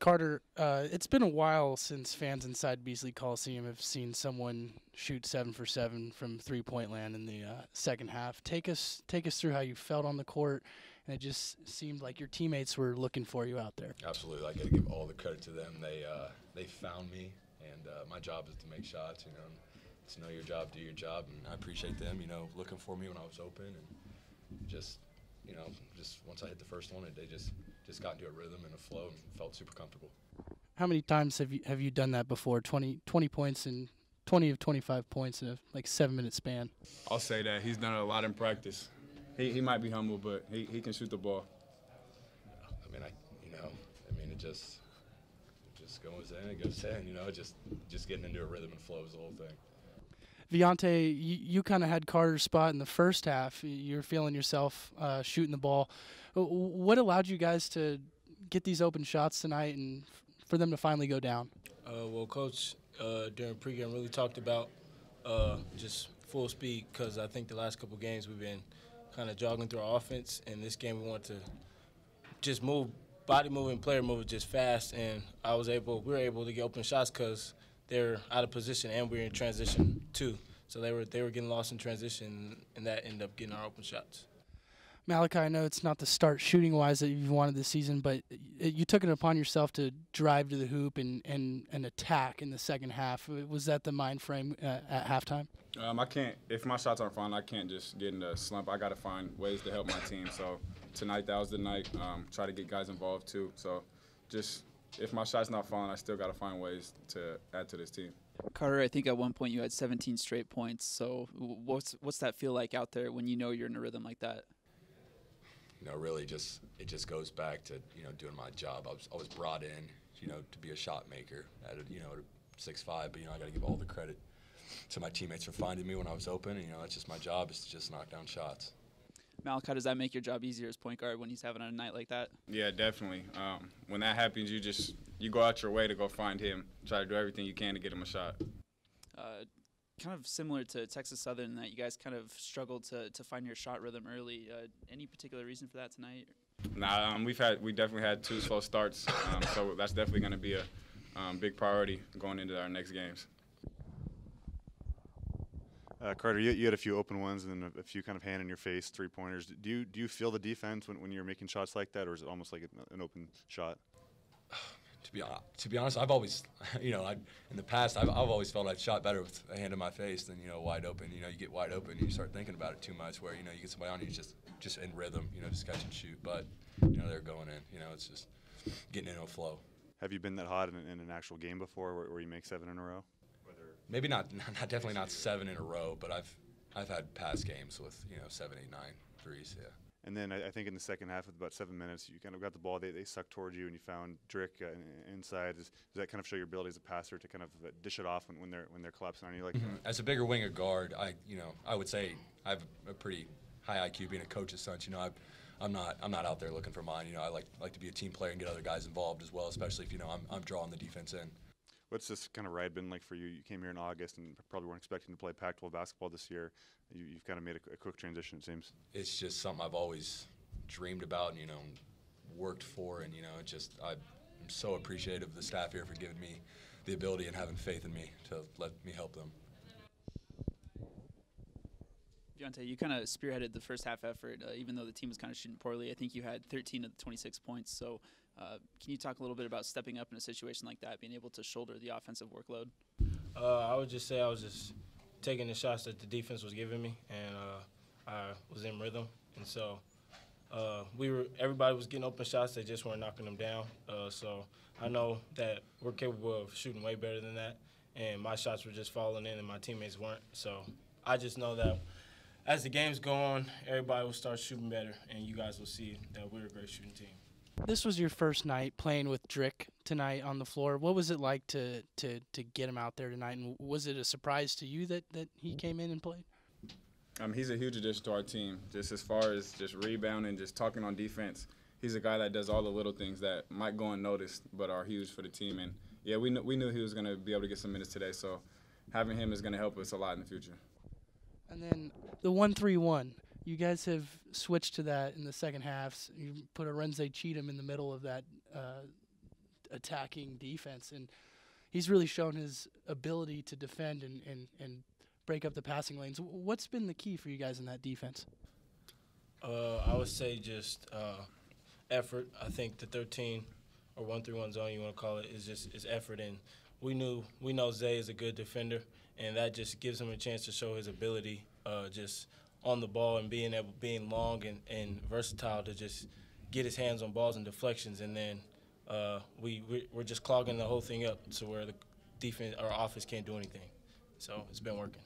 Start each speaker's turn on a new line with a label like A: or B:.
A: Carter, it's been a while since fans inside Beasley Coliseum have seen someone shoot 7 for 7 from three-point land in the second half. Take us through how you felt on the court, and it just seemed like your teammates were looking for you out there.
B: Absolutely, I got to give all the credit to them. They found me, and my job is to make shots. To know your job, do your job, and I appreciate them. Looking for me when I was open, and just once I hit the first one, they just got into a rhythm and a flow and felt super comfortable.
A: How many times have you done that before? 20 points and 20 of 25 points in a 7-minute span.
C: I'll say that he's done it a lot in practice. He might be humble, but he can shoot the ball.
B: It just goes in, it goes in. Just getting into a rhythm and flow is the whole thing.
A: Viante, you kind of had Carter's spot in the first half. You're feeling yourself shooting the ball. What allowed you guys to get these open shots tonight and for them to finally go down?
D: Well, Coach during pregame really talked about just full speed, because I think the last couple games we've been kind of jogging through our offense, and this game we want to just move, body moving, player moving just fast, and we were able to get open shots because they're out of position and we're in transition too. So they were getting lost in transition, and that ended up getting our open shots.
A: Malachi, I know it's not the start shooting-wise that you've wanted this season, but you took it upon yourself to drive to the hoop and attack in the second half. Was that the mind frame at halftime?
C: I can't. If my shots aren't falling, I can't just get in a slump. I got to find ways to help my team. So tonight, that was the night. Try to get guys involved too. So just if my shot's not falling, I still got to find ways to add to this team.
E: Carter, I think at one point you had 17 straight points. So what's that feel like out there when you know you're in a rhythm like that?
B: Really it just goes back to doing my job. I was brought in to be a shot maker at 6'5", but I got to give all the credit to my teammates for finding me when I was open. And that's just my job, is to just knock down shots.
E: Malachi, does that make your job easier as point guard when he's having a night like that?
C: Yeah, definitely. When that happens, you go out your way to go find him, try to do everything you can to get him a shot.
E: Kind of similar to Texas Southern in that you guys kind of struggled to find your shot rhythm early. Any particular reason for that tonight?
C: Nah, we definitely had 2 slow starts, so that's definitely going to be a big priority going into our next games.
F: Carter, you had a few open ones and then a few kind of hand-in-your-face three-pointers. Do you feel the defense when you're making shots like that, or is it almost like an open shot?
B: To be honest, I've always, in the past, I've always felt I'd shot better with a hand in my face than wide open. You get wide open, and you start thinking about it too much. Where you get somebody on you, just in rhythm, just catch and shoot. But they're going in. It's just getting into a flow.
F: Have you been that hot in an actual game before, where you make 7 in a row?
B: Maybe not definitely not 7 in a row, but I've had past games with 7, 8, 9 threes. Yeah.
F: And then I think in the second half, with about 7 minutes, you kind of got the ball. They sucked towards you, and you found Drick inside. Does that kind of show your ability as a passer to kind of dish it off when they're collapsing on you?
B: As a bigger winger guard, I would say I have a pretty high IQ. Being a coach's son, I'm not out there looking for mine. I like to be a team player and get other guys involved as well, especially if I'm drawing the defense in.
F: What's this kind of ride been like for you? You came here in August and probably weren't expecting to play Pac-12 basketball this year. You've kind of made a quick transition, it seems.
B: It's just something I've always dreamed about and worked for, and I'm so appreciative of the staff here for giving me the ability and having faith in me to let me help them.
E: Viante, you kind of spearheaded the first half effort, even though the team was kind of shooting poorly. I think you had 13 of the 26 points. So can you talk a little bit about stepping up in a situation like that, being able to shoulder the offensive workload?
D: I would just say I was just taking the shots that the defense was giving me, and I was in rhythm. And so everybody was getting open shots. They just weren't knocking them down. So I know that we're capable of shooting way better than that, and my shots were just falling in and my teammates weren't. So I just know that as the games go on, everybody will start shooting better, and you guys will see that we're a great shooting team.
A: This was your first night playing with Drick tonight on the floor. What was it like to get him out there tonight, and was it a surprise to you that he came in and played?
C: He's a huge addition to our team, just as far as just rebounding, just talking on defense. He's a guy that does all the little things that might go unnoticed but are huge for the team. And, yeah, we knew he was going to be able to get some minutes today, so having him is going to help us a lot in the future.
A: And then the 1-3-1, you guys have switched to that in the second half. You put Arenze Cheatham in the middle of that attacking defense, and he's really shown his ability to defend and break up the passing lanes. What's been the key for you guys in that defense?
D: I would say just effort. I think the 13 or 1-3-1 zone, you want to call it, is effort. And we know Zay is a good defender, and that just gives him a chance to show his ability just on the ball and being long and versatile to just get his hands on balls and deflections. And then we're just clogging the whole thing up to where the defense or offense can't do anything. So it's been working.